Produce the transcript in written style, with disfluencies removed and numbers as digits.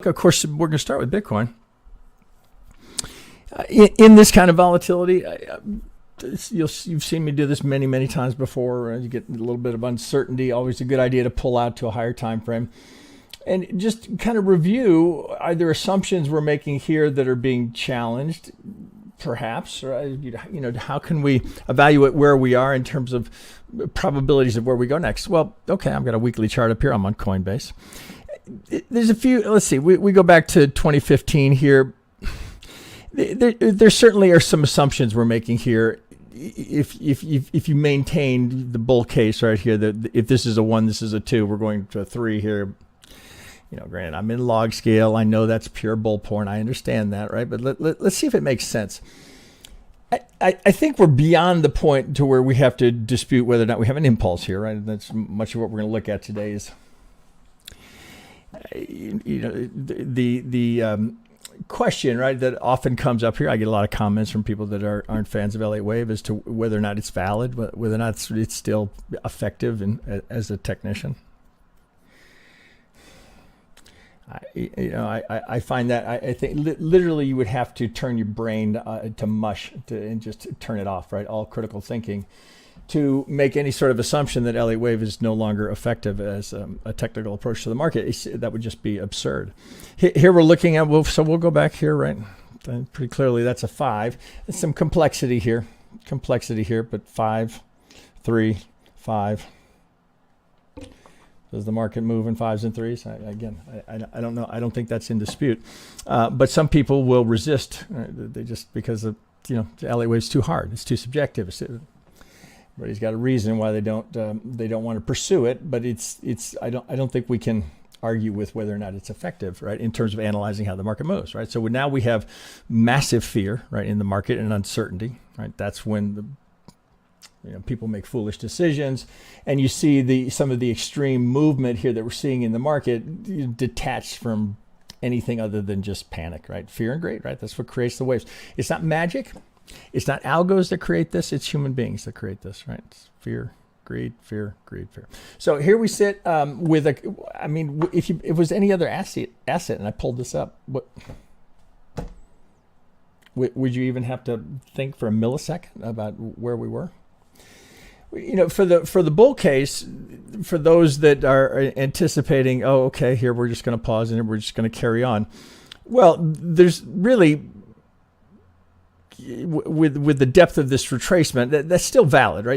of course, we're going to start with Bitcoin. In this kind of volatility, you've seen me do this many times before. You get a little bit of uncertainty. Always a good idea to pull out to a higher time frame. And just kind of review, are there assumptions we're making here that are being challenged? Perhaps, or, how can we evaluate where we are in terms of probabilities of where we go next? Well, okay, I've got a weekly chart up here. I'm on Coinbase. There's a few, let's see, we go back to 2015 here. There certainly are some assumptions we're making here. If you maintain the bull case right here, that if this is a 1, this is a 2, we're going to a 3 here. Granted, I'm in log scale. I know that's pure bull porn. I understand that, right? But let's see if it makes sense. I think we're beyond the point to where we have to dispute whether or not we have an impulse here, right? That's much of what we're going to look at today is, the question, right, that often comes up here. I get a lot of comments from people that aren't fans of Elliott Wave as to whether or not it's valid, whether or not it's still effective as a technician. I find that I think literally you would have to turn your brain to mush and just turn it off, right? All critical thinking to make any sort of assumption that Elliott Wave is no longer effective as a technical approach to the market. That would just be absurd. Here we're looking at, so we'll go back here, right? Pretty clearly that's a 5. There's some complexity here, but 5, 3, 5. Does the market move in 5s and 3s? I don't know. I don't think that's in dispute. But some people will resist. They just because of Elliott Wave's too hard. It's too subjective. Everybody's got a reason why they don't want to pursue it. But I don't think we can argue with whether or not it's effective, right? In terms of analyzing how the market moves, right? So now we have massive fear, right, in the market and uncertainty, right? That's when people make foolish decisions, and you see some of the extreme movement here that we're seeing in the market detached from anything other than just panic, right? Fear and greed, right? That's what creates the waves. It's not magic. It's not algos that create this. It's human beings that create this, right? It's fear, greed, fear, greed, fear. So here we sit with if it was any other asset, and I pulled this up, would you even have to think for a millisecond about where we were? For the bull case, for those that are anticipating, oh, okay, here we're just going to pause and we're just going to carry on. Well, there's really, with the depth of this retracement, that's still valid, right?